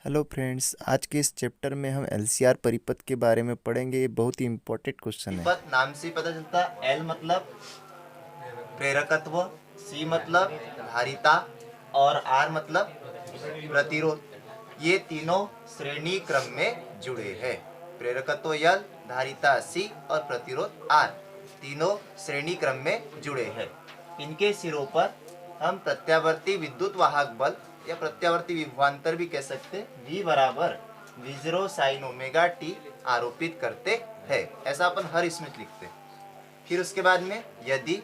Hello friends, आज के इस चैप्टर में हम एलसीआर परिपथ के बारे में पढ़ेंगे। ये बहुत ही इम्पोर्टेंट क्वेश्चन है। परिपथ नाम से पता चलता है। एल मतलब प्रेरकत्व, सी मतलब धारिता और आर मतलब प्रतिरोध। ये तीनों श्रेणी क्रम में जुड़े हैं। प्रेरकत्व एल, धारिता सी और प्रतिरोध आर तीनों श्रेणी क्रम में जुड़े हैं। इनके सिरों पर हम प्रत्यावर्ती विद्युत वाहक बल या प्रत्यावर्ती विभवांतर भी कह सकते हैं, V बराबर V0 साइन ओमेगा टी आरोपित करते हैं। ऐसा अपन हर इसमें लिखते हैं। फिर उसके बाद में यदि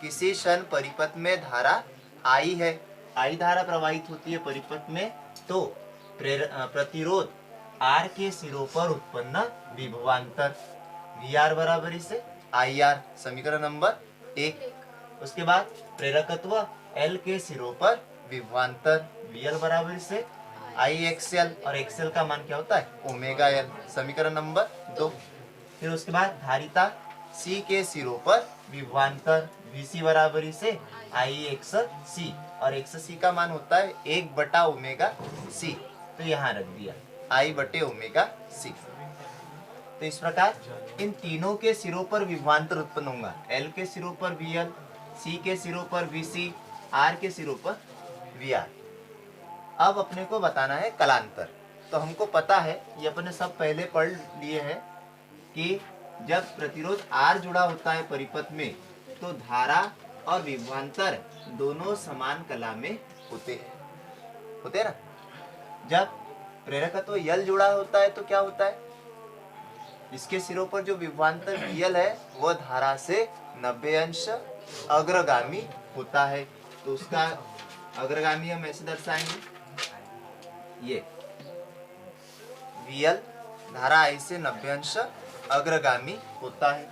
किसी क्षण परिपथ में धारा आई है, आई धारा प्रवाहित होती है परिपथ में, तो प्रतिरोध आर के सिरों पर उत्पन्न विभवांतर वी आर बराबर इसे आई आर, समीकरण नंबर 1। उसके बाद प्रेरकत्व एल के सिरों पर विभवांतर वी एल बराबर इसे आई एक्सएल, और एक्सएल का मान क्या होता है ओमेगा एल, समीकरण नंबर 2। फिर उसके बाद धारिता सी के सिरों पर विभवांतर वीसी बराबर से आई एक्स सी, और एक्स सी का मान होता है 1/ओमेगा सी, तो यहाँ रख दिया I/ओमेगा सी। तो इस प्रकार इन तीनों के सिरों पर विभवांतर उत्पन्न होगा। एल के सिरों पर वी एल, सी के सिरों पर वी सी, आर के सिरों पर वी आर। अब अपने को बताना है कलांतर। तो हमको पता है, ये अपने सब पहले पढ़ लिए हैं कि जब प्रतिरोध R जुड़ा होता है परिपथ में, तो धारा और विभवांतर दोनों समान कला में होते हैं ना। जब प्रेरकत्व L जुड़ा होता है तो क्या होता है, इसके सिरों पर जो विभवांतर VL है वह धारा से 90 अंश अग्रगामी होता है। तो उसका अग्रगामी हम ऐसे दर्शाएंगे, ये VL धारा I से 90 अंश अग्रगामी होता है,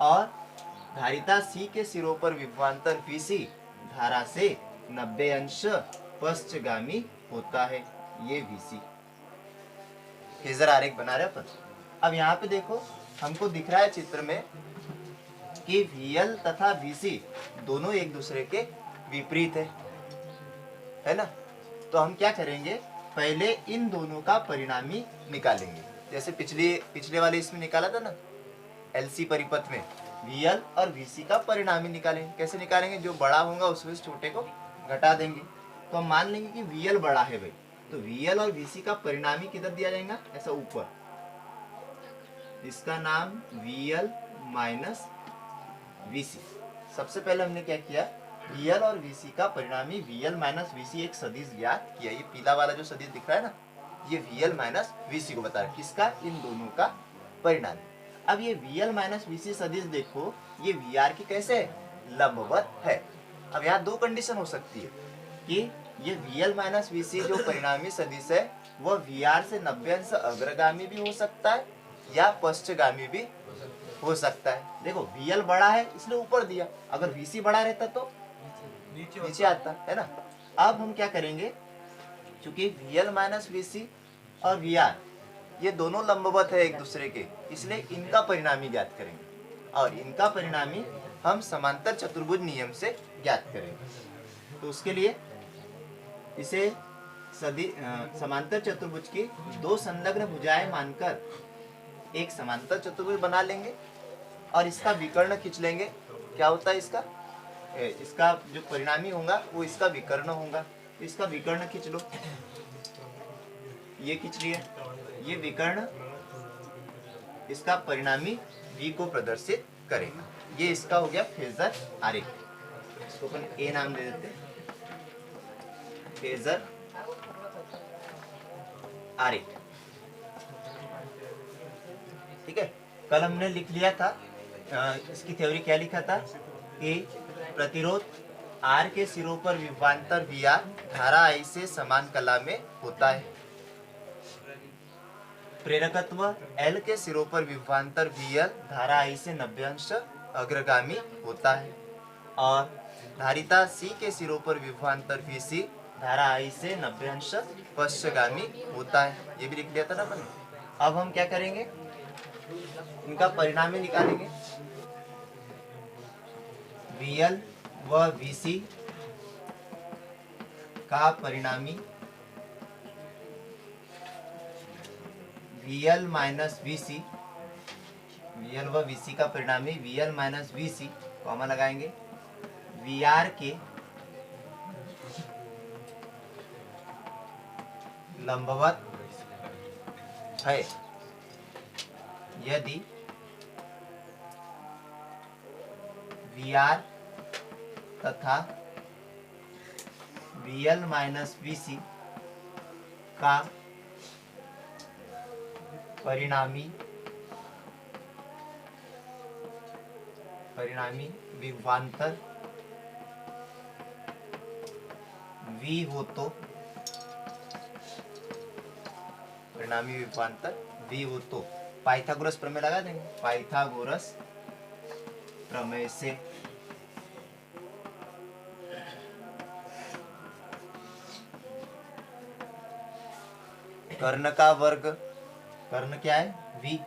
और धारिता C के सिरों पर विभवांतर VC धारा से 90 अंश पश्चगामी होता है, ये VC। फेजर आरेख बना रहे अपन। अब यहाँ पे देखो, हमको दिख रहा है चित्र में कि VL तथा VC दोनों एक दूसरे के विपरीत है ना। तो हम क्या करेंगे, पहले इन दोनों का परिणामी निकालेंगे। जैसे पिछले वाले इसमें निकाला था ना, एलसी परिपथ में VL और VC का परिणामी निकालेंगे। कैसे निकालेंगे, जो बड़ा होगा उसमें से छोटे को घटा देंगे। तो हम मान लेंगे कि VL बड़ा है भाई, तो VL और VC का परिणामी किधर दिया जाएगा, ऐसा ऊपर। इसका नाम VL माइनस VC। सबसे पहले हमने क्या किया, VL और VC का परिणामी VL माइनस VC एक सदिश ज्ञात किया। ये पीला वाला जो सदिश दिख रहा है ना, ये VL माइनस VC को बता रहा है, किसका, इन दोनों का परिणाम। अब ये VL माइनस VC सदिश देखो, ये VR की कैसे लंबवत है। अब यहाँ दो कंडीशन हो सकती है कि ये VL माइनस VC जो परिणामी सदिश है वह VR से 90 अंश अग्रगामी भी हो सकता है या पश्चगामी भी हो सकता है। देखो VL बड़ा है इसलिए ऊपर दिया, अगर VC बड़ा रहता तो नीचे आता है ना। अब हम क्या करेंगे, क्योंकि VL माइनस VC और VR ये दोनों लंबवत है एक दूसरे के, इसलिए इनका परिणामी ज्ञात करेंगे, और इनका परिणामी हम समांतर चतुर्भुज नियम से ज्ञात करेंगे। तो उसके लिए इसे समांतर चतुर्भुज की दो संलग्न भुजाएं मानकर एक समांतर चतुर्भुज बना लेंगे, और इसका विकर्ण खींच लेंगे। क्या होता है इसका जो परिणामी होगा वो इसका विकर्ण होगा। इसका विकर्ण खींच लो, ये खींच लिए, ये विकर्ण इसका परिणामी V को प्रदर्शित करेगा। ये इसका हो गया फेजर आरेख। इसको अपन A नाम दे देते हैं, फेजर आरेख। ठीक है, कल हमने लिख लिया था, इसकी थ्योरी क्या लिखा था कि प्रतिरोध R के सिरों पर विभवांतर VR धारा I से समान कला में होता है। प्रेरकत्व L के सिरों पर विभवांतर VL धारा I से 90 अंश अग्रगामी होता है, और धारिता C के सिरों पर विभवांतर VC धारा I से 90 अंश पश्चगामी होता है। ये भी लिख लिया था ना अपन। अब हम क्या करेंगे, इनका परिणामी निकालेंगे। VL व VC का परिणामी VL माइनस VC, VL व VC का परिणामी VL माइनस VC कॉमन लगाएंगे, VR के लंबवत है यदि VR तथा VL माइनस VC का परिणामी विभवांतर V हो तो, परिणामी विभवांतर V हो तो पाइथागोरस प्रमेय लगा देंगे। पाइथागोरस प्रमेय से कर्ण का वर्ग, कर्ण क्या है V,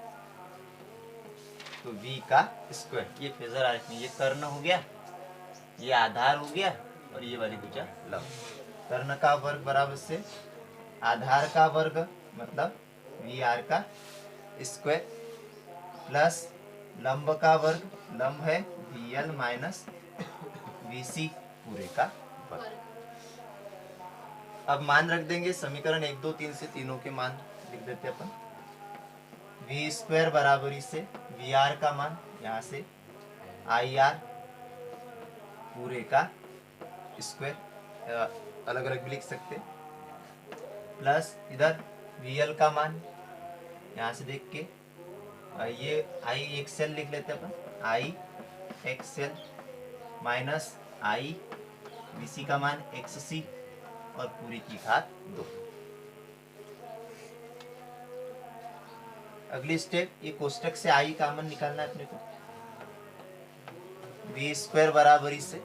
तो V का स्क्वायर, ये फेजर आरेख में ये कर्ण हो गया, ये आधार हो गया और ये वाली भुजा लंब। कर्ण का वर्ग बराबर से आधार का वर्ग मतलब VR का स्क्वायर प्लस लंब का वर्ग, लंब है VL माइनस VC पूरे का वर्ग। अब मान रख देंगे समीकरण 1 2 3 से तीनों के मान लिख देते अपन। V स्क्वायर बराबरी से VR का मान यहाँ से IR पूरे का स्क्वायर, अलग अलग भी लिख सकते, प्लस इधर VL का मान यहाँ से देख के ये I XL लिख लेते अपन, I XL minus I VC का मान XC और पूरी की घात 2। अगली स्टेप, ये कोष्टक से I कॉमन निकालना है अपने को। V स्क्वायर बराबरी से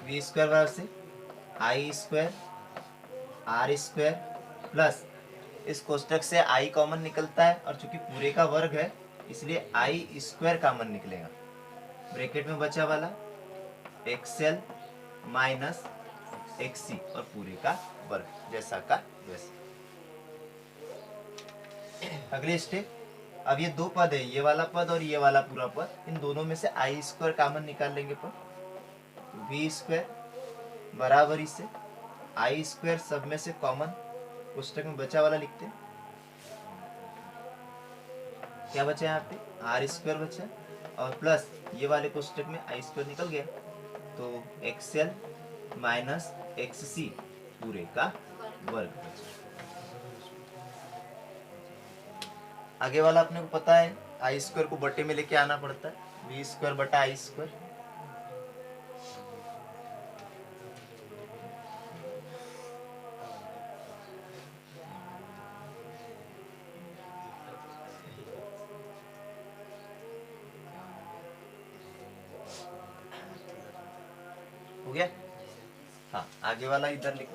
V स्क्वायर बराबर से I square R square plus इस कोष्टक से I कॉमन निकलता है और चूंकि पूरे का वर्ग है इसलिए I स्क्वायर कॉमन निकलेगा। ब्रैकेट में बचा वाला XL माइनस XC और पूरे का वर्ग, जैसा का वैसा। अगले स्टेप, अब ये दो पद है, ये वाला पद और ये वाला पूरा पद, इन दोनों में से I स्क्वायर कॉमन निकाल लेंगे पर V स्क्वायर बराबरी से I स्क्वायर सब में से कॉमन पुस्तक में बचा वाला लिखते हैं। क्या बचा यहाँ पे R स्क्वायर बचा और प्लस ये वाले पुस्तक में I स्क्वायर निकल गया तो XL माइनस XC पूरे का वर्ग बचा। आगे वाला अपने को पता है I स्क्वायर को बटे में लेके आना पड़ता है, V स्क्वायर बटा I स्क्वायर। हो गया। हाँ, आगे वाला इधर लिख,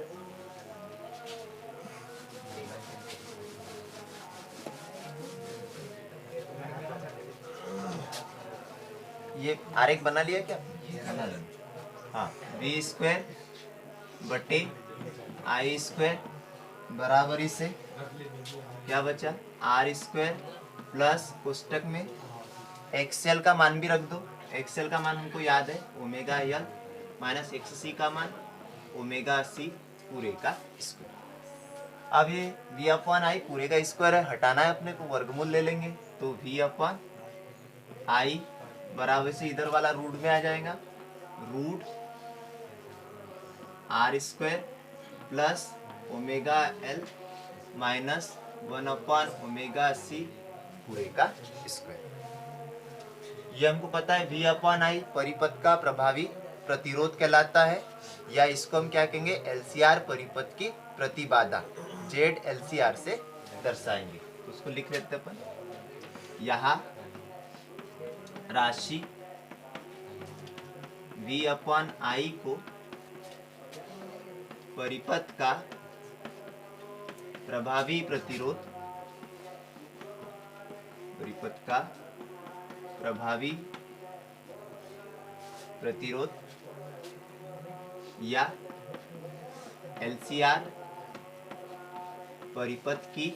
ये आरेख बना लिया क्या? हाँ, V स्क्वायर बटे I स्क्वायर बराबरी से क्या बचा R स्क्वायर प्लस कोष्टक में XL का मान भी रख दो। XL का मान हमको याद है ओमेगा L माइनस XC का मान ओमेगा C पूरे का स्क्वायर। अब ये V अपॉन I पूरे का स्क्वायर है, हटाना है अपने को, वर्गमूल ले लेंगे तो V अपॉन I बराबर से इधर वाला रूट में आ जाएगा, root R square plus omega L minus 1 upon omega C पूरे का स्क्वायर। ये हमको पता है V अपॉन I परिपथ का प्रभावी प्रतिरोध कहलाता है, या इसको हम क्या कहेंगे LCR परिपथ की प्रतिबाधा Z LCR से दर्शाएंगे। तो उसको लिख लेते अपन, यहाँ राशि V अपॉन I को परिपथ का प्रभावी प्रतिरोध, परिपथ का प्रभावी प्रतिरोध या LCR परिपथ की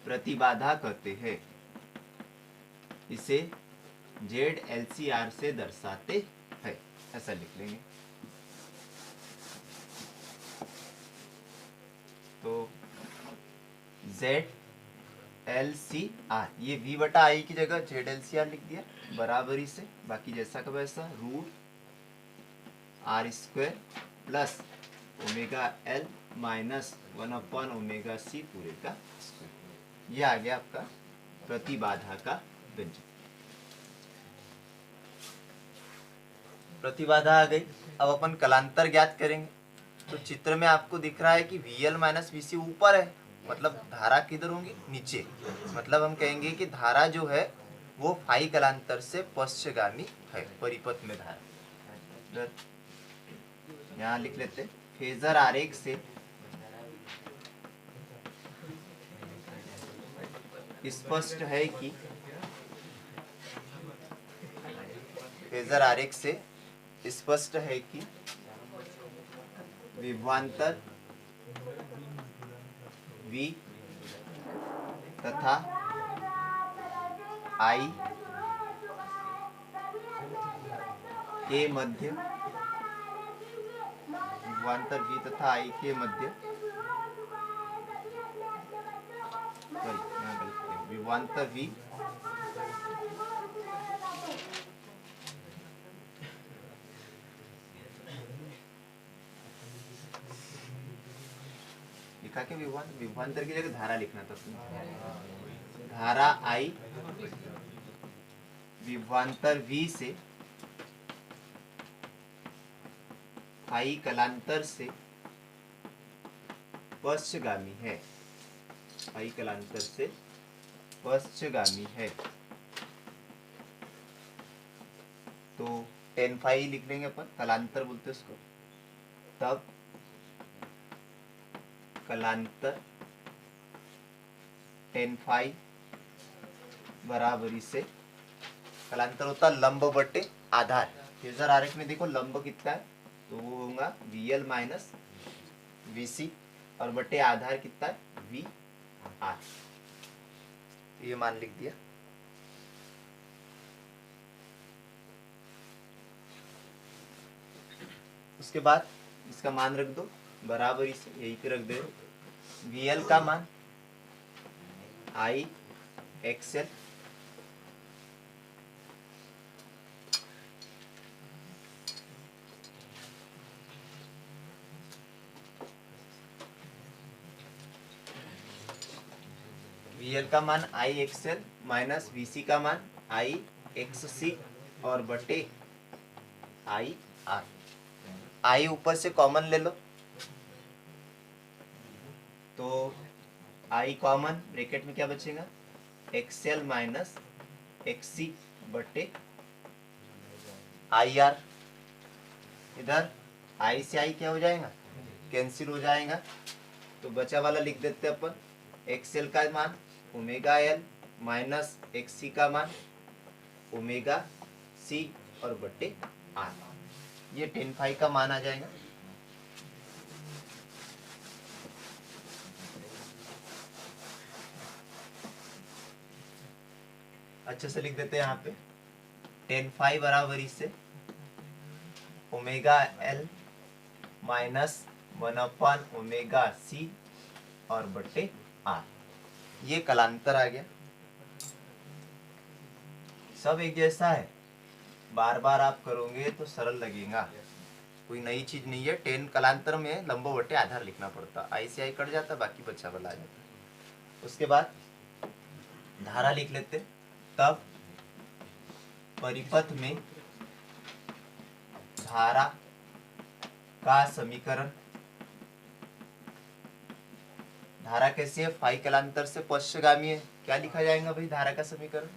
प्रतिबाधा कहते हैं। इसे ZLCR से दर्शाते हैं, ऐसा लिख लेंगे। तो ZLCR, ये V/I की जगह ZLCR लिख दिया बराबरी से, बाकी जैसा का वैसा √R² plus ω/L minus 1/ω/C पूरे का स्क्वायर। ये आ गया आपका प्रतिबाधा का व्यंजक। प्रतिबाधा आ गई। अब अपन कलांतर ज्ञात करेंगे। तो चित्र में आपको दिख रहा है कि VL माइनस VC ऊपर है, मतलब धारा किधर होंगी, नीचे। मतलब हम कहेंगे कि धारा जो है वो फाई कलांतर से पश्चगामी है, परिपथ में धारा। यहाँ लिख लेते, फेजर आरेख से स्पष्ट है कि फेजर आरेख से स्पष्ट है कि विभवांतर V तथा I के मध्य, विभवांतर V तथा I के मध्य, विभवांतर V लिखा के विभवांतर की जगह धारा लिखना था। धारा I विभवांतर V से फाई कलांतर से पश्चगामी है, फाई कलांतर से पश्चगामी है। तो tan फाई लिख लेंगे अपन, कलांतर बोलते उसको। तब कलांतर tan फाई बराबरी से, कलांतर होता लंब बटे आधार। फेजर आरेख में देखो लंब कितना है, तो वो होगा VL माइनस VC, और बटे आधार कितना है, VR। ये मान लिख दिया। उसके बाद इसका मान रख दो बराबरी से, यही पे रख दे। VL का मान IXL VL का मान IXL माइनस VC का मान IXC और बटे IR। I ऊपर से कॉमन ले लो, तो I कॉमन, ब्रैकेट में क्या बचेगा, XL माइनस XC बटे IR। इधर I से I क्या हो जाएगा, कैंसिल हो जाएगा। तो बचा वाला लिख देते अपन, XL का मान ω/L माइनस XC का मान ω/C और बटे R। ये tan फाई का मान आ जाएगा। अच्छे से लिख देते हैं यहाँ पे, tan फाई बराबरी से ω/L माइनस 1/ω/C और बटे R। ये कलांतर आ गया। सब एक जैसा है, बार बार आप करोगे तो सरल लगेगा, कोई नई चीज नहीं है। tan कलांतर में लंबो बटे आधार लिखना पड़ता, I से I कट जाता, बाकी बच्चा वाला आ जाता। उसके बाद धारा लिख लेते। तब परिपथ में धारा का समीकरण, धारा कैसी है, फाई कलांतर से पश्चगामी है, क्या लिखा जाएगा भाई धारा का समीकरण,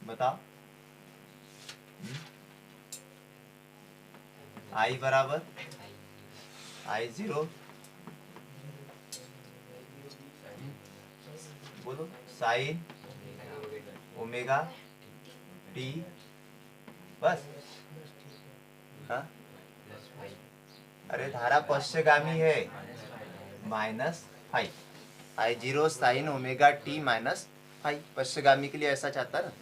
बताओ। I बराबर I0 बोलो साइन ओमेगा t, बस। हाँ अरे धारा पश्चगामी है, -5 I0 साइन ओमेगा t -5 पश्चगामी के लिए ऐसा चाहता ना,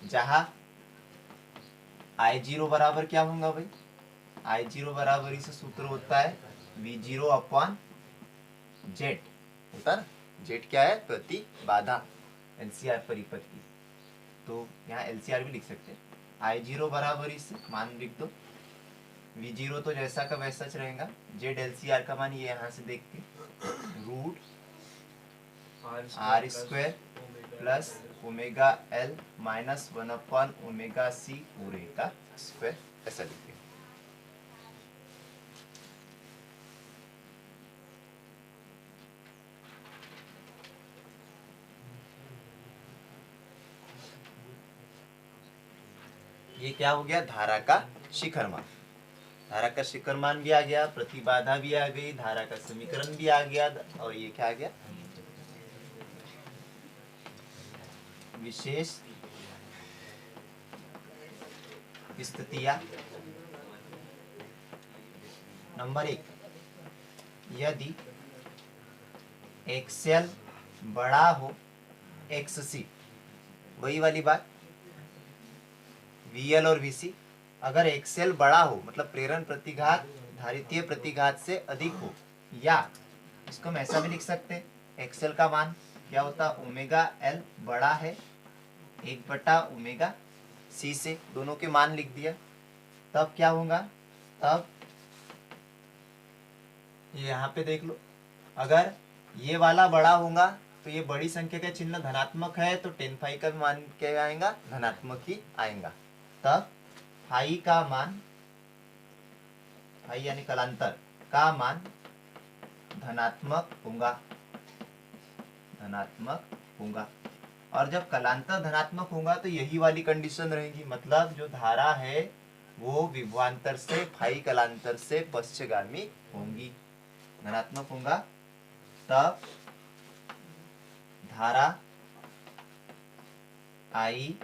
जहां I0 बराबर क्या होगा भाई, I0 बराबर इसे सूत्र होता है V0 अपॉन जेट होता ना, जेट क्या है, प्रति बाधा एलसीआर परिपथ की। तो यहाँ एलसीआर भी लिख सकते हैं, I0 बराबर इस मान लिख दो, V0 तो जैसा का वैसा रहेगा, जेड एलसीआर का मान ये यहाँ से देख के root R square plus omega L -1 upon omega C पूरे का स्क्वायर, ऐसा लिखेंगे। ये क्या हो गया, धारा का शिखर मान। धारा का शिखर मान भी आ गया, प्रतिबाधा भी आ गई, धारा का समीकरण भी आ गया, और ये क्या आ गया, विशेष स्थितियां। नंबर 1, यदि एक्सएल बड़ा हो एक्ससी, वही वाली बात, वीएल और वीसी, अगर एक्सएल बड़ा हो मतलब प्रेरण प्रतिघात धारितीय प्रतिघात से अधिक हो, या इसको हम ऐसा भी लिख सकते हैं, एक्सएल का मान क्या होता, ओमेगा एल बड़ा है 1/ओमेगा सी से, दोनों के मान लिख दिया, तब क्या होगा, तब ये यहाँ पे देख लो, अगर ये वाला बड़ा होगा तो ये बड़ी संख्या का चिन्ह धनात्मक है, तो 10 का भी मान क्या आएगा, धनात्मक ही आएगा, तब फाई का मान, फाई यानी कलांतर का मान धनात्मक होगा, धनात्मक होगा। और जब कलांतर धनात्मक होगा तो यही वाली कंडीशन रहेगी, मतलब जो धारा है वो विभवांतर से फाई कलांतर से पश्चगामी होंगी, धनात्मक होगा, तब धारा आई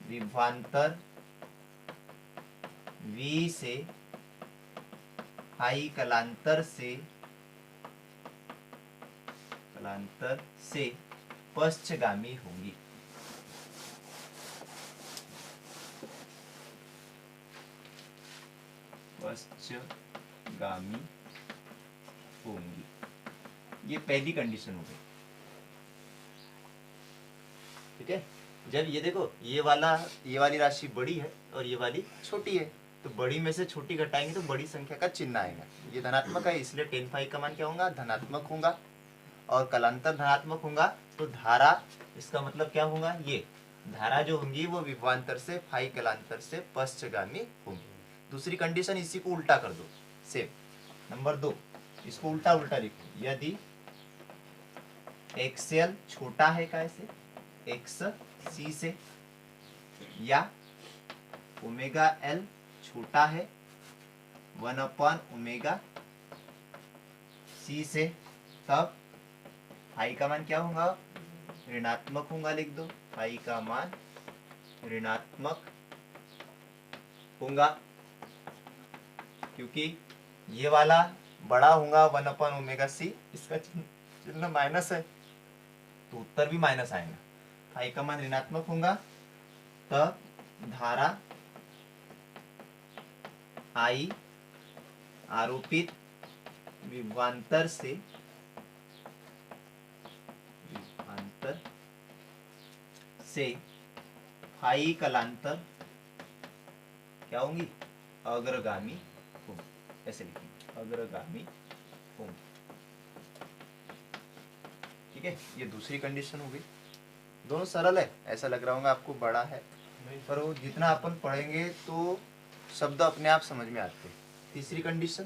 विभवांतर V से फाई कलांतर से पश्चगामी होंगी। पश्चगामी होंगी, ये पहली कंडीशन हो गई, ठीक है। जब ये देखो, ये वाली राशि बड़ी है और ये वाली छोटी है, तो बड़ी में से छोटी घटाएंगे तो बड़ी संख्या का चिन्ह आएगा, ये धनात्मक है इसलिए 10 का मान क्या होगा, धनात्मक होगा, और कलांतर धनात्मक होगा तो धारा, इसका मतलब क्या होगा, ये धारा जो होंगी वो विभवांतर से फाई कलांतर से पश्चगामी होंगी। दूसरी कंडीशन इसी को उल्टा कर दो, सेम। नंबर 2, इसको उल्टा लिखो, यदि एक्सएल छोटा है कैसे, एक्स सी से, या ओमेगा एल छोटा है 1/ओमेगा सी से, तब फाई का मान क्या होगा, ऋणात्मक होगा, लिख दो, फाई का मान ऋणात्मक होगा, क्योंकि ये वाला बड़ा होगा 1/ओमेगा सी, इसका चिन्ह माइनस है तो उत्तर भी माइनस आएगा, फाई का मान ऋणात्मक होगा, तब धारा आई आरोपित विभवांतर से फाई कलांतर क्या होंगी, अग्रगामी होंगी, ऐसे लिखेंगे, अग्रगामी होंगी, ठीक है। ये दूसरी कंडीशन हो गई, दोनों सरल है, ऐसा लग रहा होगा आपको बड़ा है, पर वो जितना अपन पढ़ेंगे तो शब्द अपने आप समझ में आते हैं। तीसरी कंडीशन,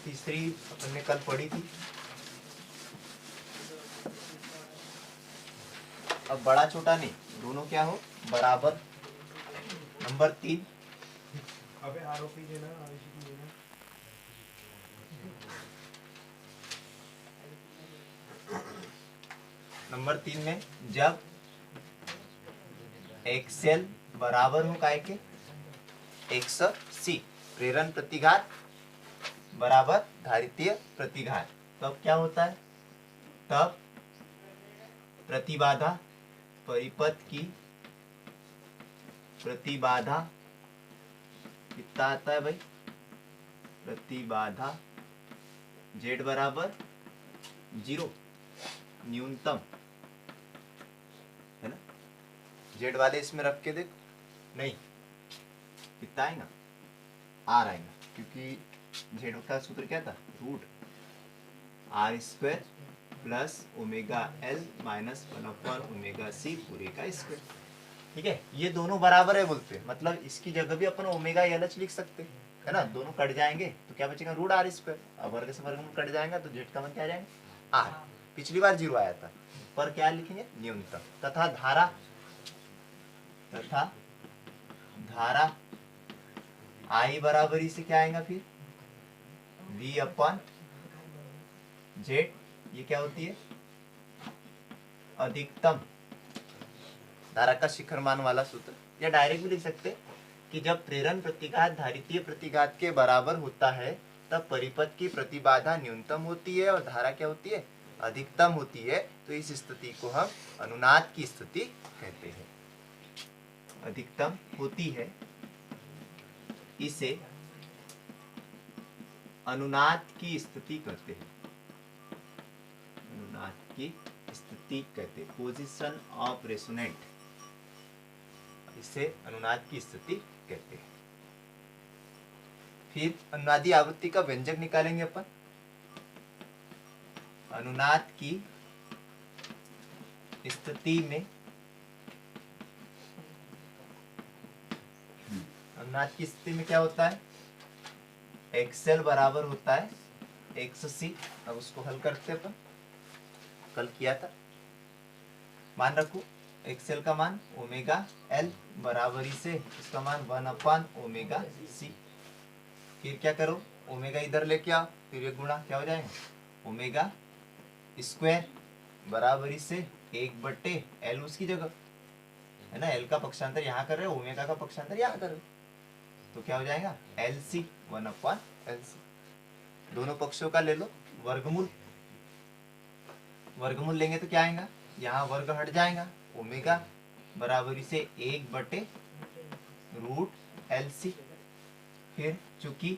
तीसरी अपन ने कल पढ़ी थी, अब बड़ा छोटा नहीं, दोनों क्या हो, बराबर। नंबर 3, अबे आरोपी देना, देना। नंबर 3 में जब एक्सएल बराबर हो काय के एक्स सी, प्रेरण प्रतिघात बराबर धारितीय प्रतिघात। तब क्या होता है, तब प्रतिबाधा परिपथ की प्रतिबाधा कितना आता है भाई, प्रतिबाधा Z बराबर 0, न्यूनतम है ना। Z वाले इसमें रख के देख, नहीं कितना आएगा, R आएगा, क्योंकि Z का सूत्र क्या था, root R² plus omega L minus 1/ओमेगा C पूरे का स्क्वायर। ठीक है, ये दोनों बराबर है बोलते हैं, मतलब इसकी जगह भी अपन ओमेगा LH लिख सकते हैं, है ना। दोनों कट जाएंगे तो क्या बचेगा, रूट R²। अब वर्ग से वर्ग कट जाएगा तो Z का मान क्या आ जाएगा, R। पिछली बार 0 आया था, पर क्या लिखेंगे, न्यूनतम। तथा धारा I बराबरी से क्या आएगा फिर, V/Z। ये क्या होती है, अधिकतम धारा का शिखर मान वाला सूत्र। या डायरेक्ट भी लिख सकते कि जब प्रेरण प्रतिघात धारितीय प्रतिघात के बराबर होता है तब परिपथ की प्रतिबाधा न्यूनतम होती है और धारा क्या होती है, अधिकतम होती है। तो इस स्थिति को हम अनुनाद की स्थिति कहते हैं। अधिकतम होती है, इसे अनुनाद की स्थिति कहते हैं, अनुनाद की स्थिति कहते हैं, पोजीशन ऑफ रेसोनेंट, इसे अनुनाद की स्थिति कहते हैं। फिर अनुनादी आवृत्ति का व्यंजक निकालेंगे अपन। अनुनाद की स्थिति में, अनुनाद की स्थिति में क्या होता है, XL बराबर होता है XC। अब उसको हल करते हैं अपन, कल किया था। मान रखो XL का मान ओमेगा L बराबरी से इसका मान 1/ओमेगा C। फिर क्या करो, ओमेगा इधर लेके आओ, फिर एक गुणा क्या हो जाएगा, ओमेगा स्क्वायर बराबरी से 1/L उसकी जगह, है ना। L का पक्षांतर यहाँ कर रहे हो, ओमेगा का पक्षांतर यहाँ कर रहे हो, तो क्या हो जाएगा, LC 1/LC। दोनों पक्षों का ले लो वर्गमूल, वर्गमूल लेंगे तो क्या आएगा, यहाँ वर्ग हट जाएगा, ओमेगा बराबरी से 1/√LC। फिर चूंकि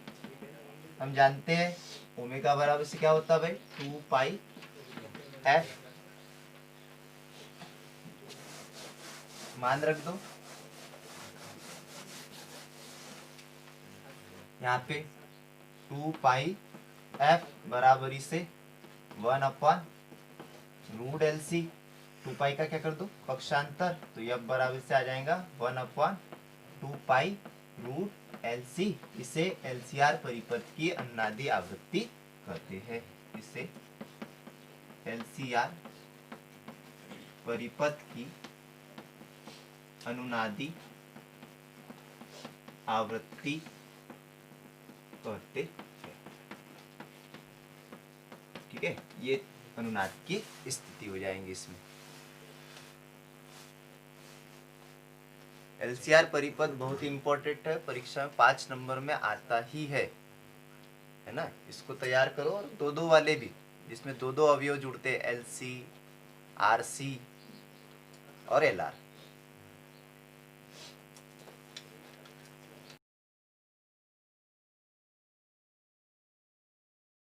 हम जानते हैं ओमेगा बराबर से क्या होता है भाई, 2πf। मान रख दो यहाँ पे 2πf बराबरी से 1/√LC। 2π का क्या कर दो, पक्षांतर, तो F बराबर से आ जाएगा 1/2π√LC। इसे LCR परिपथ की अनुनादी आवृत्ति कहते हैं, इसे LCR परिपथ की अनुनादी आवृत्ति कहते हैं। ठीक है, ये अनुनाद की स्थिति हो जाएंगी इसमें। LCR परिपथ बहुत इंपॉर्टेंट है, परीक्षा में 5 नंबर में आता ही है ना। इसको तैयार करो, और 2-2 वाले भी, जिसमें 2-2 अवयव जुड़ते हैं, LC, RC और LR।